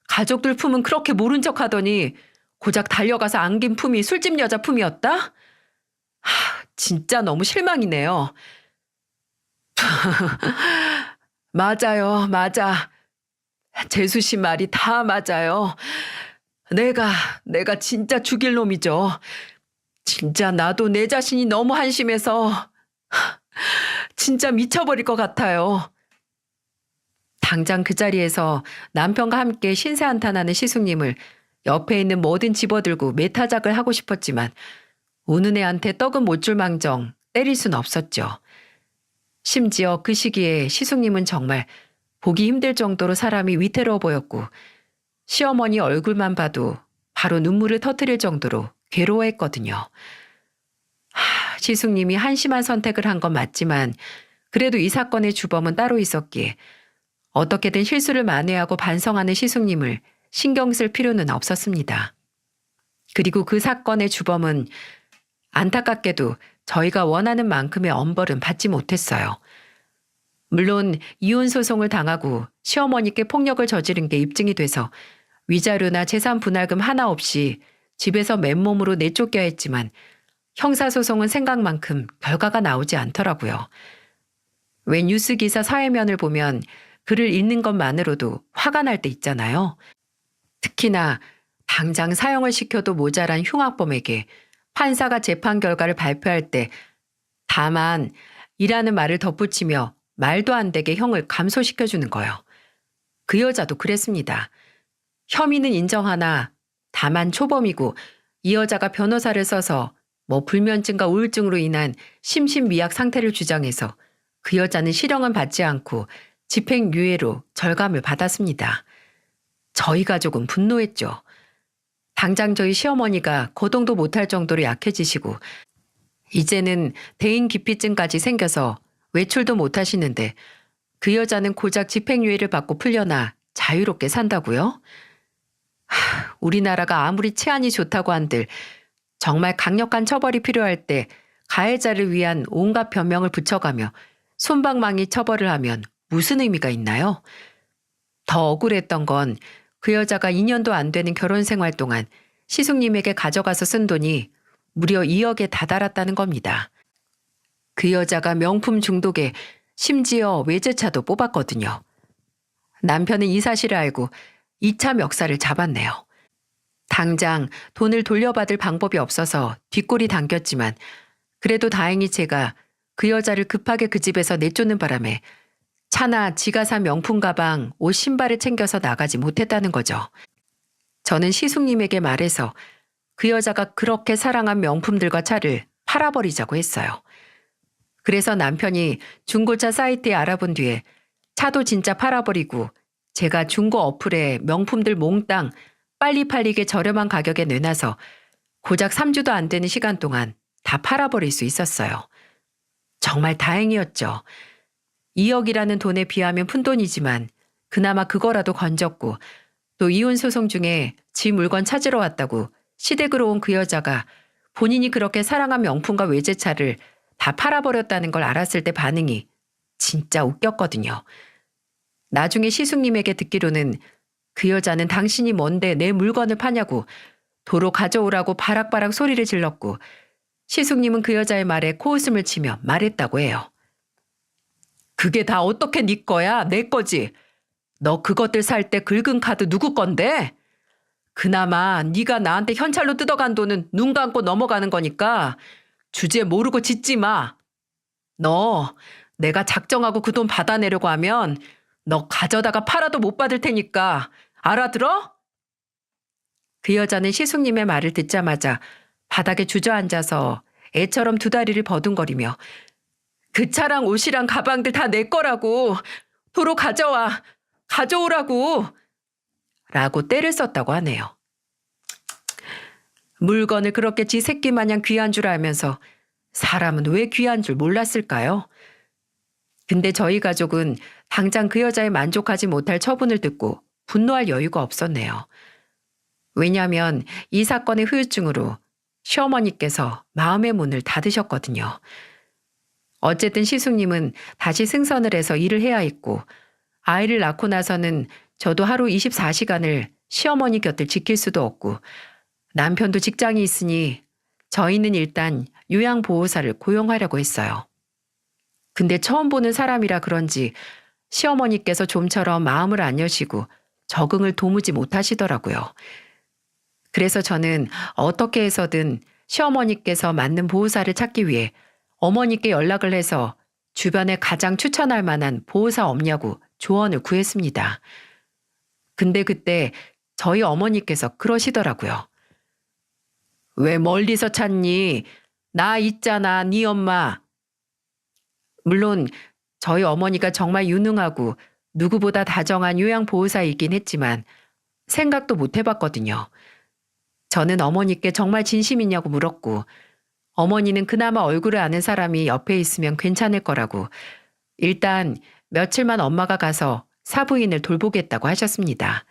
가족들 품은 그렇게 모른 척 하더니 고작 달려가서 안긴 품이 술집 여자 품이었다? 진짜 너무 실망이네요. 맞아요, 맞아. 재수 씨 말이 다 맞아요. 내가 진짜 죽일 놈이죠. 진짜 나도 내 자신이 너무 한심해서 진짜 미쳐버릴 것 같아요. 당장 그 자리에서 남편과 함께 신세한탄하는 시숙님을 옆에 있는 뭐든 집어들고 매타작을 하고 싶었지만 우는 애한테 떡은 못 줄 망정 때릴 순 없었죠. 심지어 그 시기에 시숙님은 정말 보기 힘들 정도로 사람이 위태로워 보였고 시어머니 얼굴만 봐도 바로 눈물을 터뜨릴 정도로 괴로워했거든요. 시숙님이 한심한 선택을 한 건 맞지만 그래도 이 사건의 주범은 따로 있었기에 어떻게든 실수를 만회하고 반성하는 시숙님을 신경 쓸 필요는 없었습니다. 그리고 그 사건의 주범은 안타깝게도 저희가 원하는 만큼의 엄벌은 받지 못했어요. 물론 이혼 소송을 당하고 시어머니께 폭력을 저지른 게 입증이 돼서 위자료나 재산 분할금 하나 없이 집에서 맨몸으로 내쫓겨야 했지만 형사소송은 생각만큼 결과가 나오지 않더라고요. 왜 뉴스 기사 사회면을 보면 글을 읽는 것만으로도 화가 날 때 있잖아요. 특히나 당장 사형을 시켜도 모자란 흉악범에게 판사가 재판 결과를 발표할 때 다만 이라는 말을 덧붙이며 말도 안 되게 형을 감소시켜주는 거요. 그 여자도 그랬습니다. 혐의는 인정하나 다만 초범이고 이 여자가 변호사를 써서 불면증과 우울증으로 인한 심신미약 상태를 주장해서 그 여자는 실형은 받지 않고 집행유예로 절감을 받았습니다. 저희 가족은 분노했죠. 당장 저희 시어머니가 거동도 못할 정도로 약해지시고 이제는 대인기피증까지 생겨서 외출도 못하시는데 그 여자는 고작 집행유예를 받고 풀려나 자유롭게 산다고요? 우리나라가 아무리 치안이 좋다고 한들 정말 강력한 처벌이 필요할 때 가해자를 위한 온갖 변명을 붙여가며 솜방망이 처벌을 하면 무슨 의미가 있나요? 더 억울했던 건 그 여자가 2년도 안 되는 결혼 생활 동안 시숙님에게 가져가서 쓴 돈이 무려 2억에 다다랐다는 겁니다. 그 여자가 명품 중독에 심지어 외제차도 뽑았거든요. 남편은 이 사실을 알고 2차 멱살을 잡았네요. 당장 돈을 돌려받을 방법이 없어서 뒷골이 당겼지만 그래도 다행히 제가 그 여자를 급하게 그 집에서 내쫓는 바람에 차나 지가 산 명품 가방, 옷, 신발을 챙겨서 나가지 못했다는 거죠. 저는 시숙님에게 말해서 그 여자가 그렇게 사랑한 명품들과 차를 팔아버리자고 했어요. 그래서 남편이 중고차 사이트에 알아본 뒤에 차도 진짜 팔아버리고 제가 중고 어플에 명품들 몽땅 빨리 팔리게 저렴한 가격에 내놔서 고작 3주도 안 되는 시간 동안 다 팔아버릴 수 있었어요. 정말 다행이었죠. 2억이라는 돈에 비하면 푼돈이지만 그나마 그거라도 건졌고 또 이혼 소송 중에 지 물건 찾으러 왔다고 시댁으로 온 그 여자가 본인이 그렇게 사랑한 명품과 외제차를 다 팔아버렸다는 걸 알았을 때 반응이 진짜 웃겼거든요. 나중에 시숙님에게 듣기로는 그 여자는 당신이 뭔데 내 물건을 파냐고 도로 가져오라고 바락바락 소리를 질렀고 시숙님은 그 여자의 말에 코웃음을 치며 말했다고 해요. 그게 다 어떻게 네 거야? 내 거지. 너 그것들 살 때 긁은 카드 누구 건데? 그나마 네가 나한테 현찰로 뜯어간 돈은 눈 감고 넘어가는 거니까 주제 모르고 짖지 마. 너 내가 작정하고 그 돈 받아내려고 하면 너 가져다가 팔아도 못 받을 테니까 알아들어? 그 여자는 시숙님의 말을 듣자마자 바닥에 주저앉아서 애처럼 두 다리를 버둥거리며 그 차랑 옷이랑 가방들 다 내 거라고 도로 가져와 가져오라고 라고 떼를 썼다고 하네요. 물건을 그렇게 지 새끼 마냥 귀한 줄 알면서 사람은 왜 귀한 줄 몰랐을까요? 근데 저희 가족은 당장 그 여자에 만족하지 못할 처분을 듣고 분노할 여유가 없었네요. 왜냐하면 이 사건의 후유증으로 시어머니께서 마음의 문을 닫으셨거든요. 어쨌든 시숙님은 다시 승선을 해서 일을 해야 했고 아이를 낳고 나서는 저도 하루 24시간을 시어머니 곁을 지킬 수도 없고 남편도 직장이 있으니 저희는 일단 요양보호사를 고용하려고 했어요. 근데 처음 보는 사람이라 그런지 시어머니께서 좀처럼 마음을 안 여시고 적응을 도무지 못하시더라고요. 그래서 저는 어떻게 해서든 시어머니께서 맞는 보호사를 찾기 위해 어머니께 연락을 해서 주변에 가장 추천할 만한 보호사 없냐고 조언을 구했습니다. 근데 그때 저희 어머니께서 그러시더라고요. 왜 멀리서 찾니? 나 있잖아, 네 엄마. 물론 저희 어머니가 정말 유능하고 누구보다 다정한 요양보호사이긴 했지만 생각도 못 해봤거든요. 저는 어머니께 정말 진심이냐고 물었고 어머니는 그나마 얼굴을 아는 사람이 옆에 있으면 괜찮을 거라고 일단 며칠만 엄마가 가서 사부인을 돌보겠다고 하셨습니다.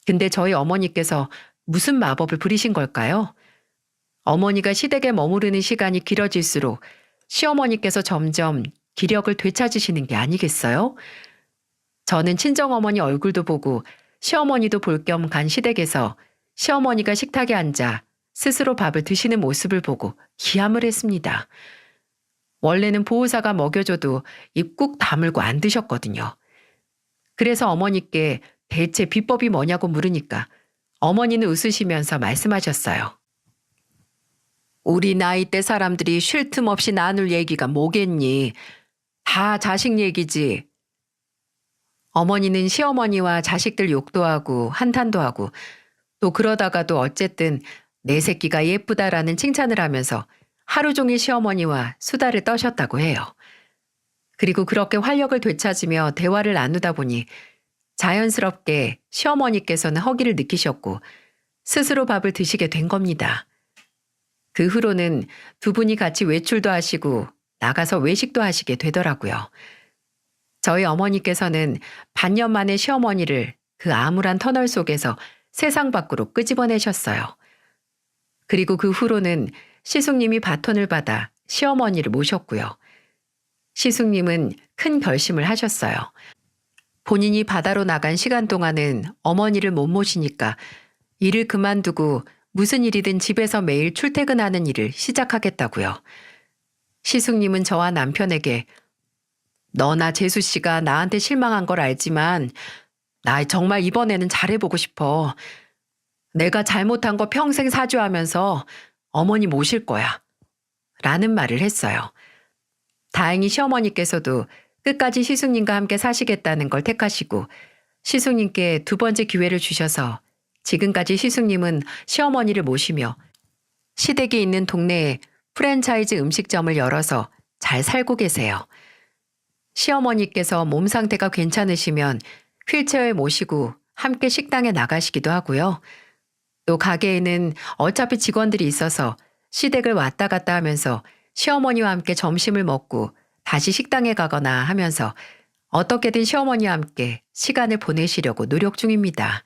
근데 저희 어머니께서 무슨 마법을 부리신 걸까요? 어머니가 시댁에 머무르는 시간이 길어질수록 시어머니께서 점점 기력을 되찾으시는 게 아니겠어요? 저는 친정어머니 얼굴도 보고 시어머니도 볼 겸 간 시댁에서 시어머니가 식탁에 앉아 스스로 밥을 드시는 모습을 보고 기함을 했습니다. 원래는 보호사가 먹여줘도 입 꾹 다물고 안 드셨거든요. 그래서 어머니께 대체 비법이 뭐냐고 물으니까 어머니는 웃으시면서 말씀하셨어요. 우리 나이 때 사람들이 쉴 틈 없이 나눌 얘기가 뭐겠니? 다 자식 얘기지. 어머니는 시어머니와 자식들 욕도 하고 한탄도 하고 또 그러다가도 어쨌든 내 새끼가 예쁘다라는 칭찬을 하면서 하루 종일 시어머니와 수다를 떠셨다고 해요. 그리고 그렇게 활력을 되찾으며 대화를 나누다 보니 자연스럽게 시어머니께서는 허기를 느끼셨고 스스로 밥을 드시게 된 겁니다. 그 후로는 두 분이 같이 외출도 하시고 나가서 외식도 하시게 되더라고요. 저희 어머니께서는 반년 만에 시어머니를 그 암울한 터널 속에서 세상 밖으로 끄집어내셨어요. 그리고 그 후로는 시숙님이 바톤을 받아 시어머니를 모셨고요. 시숙님은 큰 결심을 하셨어요. 본인이 바다로 나간 시간 동안은 어머니를 못 모시니까 일을 그만두고 무슨 일이든 집에서 매일 출퇴근하는 일을 시작하겠다고요. 시숙님은 저와 남편에게 너나 재수 씨가 나한테 실망한 걸 알지만 나 정말 이번에는 잘해보고 싶어. 내가 잘못한 거 평생 사죄하면서 어머니 모실 거야. 라는 말을 했어요. 다행히 시어머니께서도 끝까지 시숙님과 함께 사시겠다는 걸 택하시고 시숙님께 두 번째 기회를 주셔서 지금까지 시숙님은 시어머니를 모시며 시댁이 있는 동네에 프랜차이즈 음식점을 열어서 잘 살고 계세요. 시어머니께서 몸 상태가 괜찮으시면 휠체어에 모시고 함께 식당에 나가시기도 하고요. 또 가게에는 어차피 직원들이 있어서 시댁을 왔다 갔다 하면서 시어머니와 함께 점심을 먹고 다시 식당에 가거나 하면서 어떻게든 시어머니와 함께 시간을 보내시려고 노력 중입니다.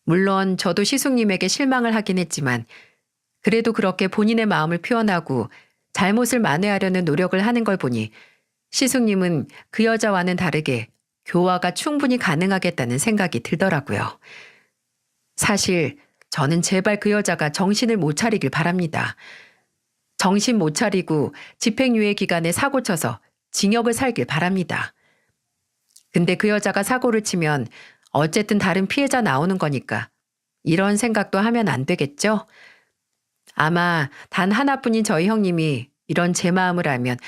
물론 저도 시숙님에게 실망을 하긴 했지만 그래도 그렇게 본인의 마음을 표현하고 잘못을 만회하려는 노력을 하는 걸 보니 시숙님은 그 여자와는 다르게 교화가 충분히 가능하겠다는 생각이 들더라고요. 사실 저는 제발 그 여자가 정신을 못 차리길 바랍니다. 정신 못 차리고 집행유예 기간에 사고 쳐서 징역을 살길 바랍니다. 근데 그 여자가 사고를 치면 어쨌든 다른 피해자 나오는 거니까 이런 생각도 하면 안 되겠죠? 아마 단 하나뿐인 저희 형님이 이런 제 마음을 알면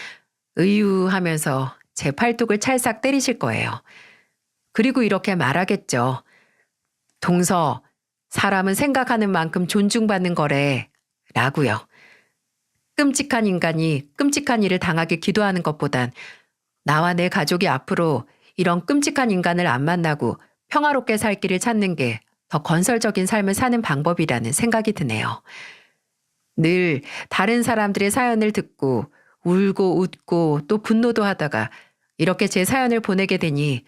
으유 하면서 제 팔뚝을 찰싹 때리실 거예요. 그리고 이렇게 말하겠죠. 동서, 사람은 생각하는 만큼 존중받는 거래. 라고요. 끔찍한 인간이 끔찍한 일을 당하길 기도하는 것보단 나와 내 가족이 앞으로 이런 끔찍한 인간을 안 만나고 평화롭게 살 길을 찾는 게 더 건설적인 삶을 사는 방법이라는 생각이 드네요. 늘 다른 사람들의 사연을 듣고 울고 웃고 또 분노도 하다가 이렇게 제 사연을 보내게 되니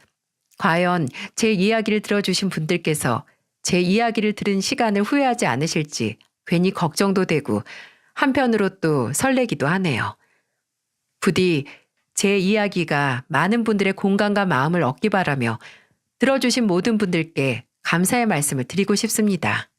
과연 제 이야기를 들어주신 분들께서 제 이야기를 들은 시간을 후회하지 않으실지 괜히 걱정도 되고 한편으로 또 설레기도 하네요. 부디 제 이야기가 많은 분들의 공감과 마음을 얻기 바라며 들어주신 모든 분들께 감사의 말씀을 드리고 싶습니다.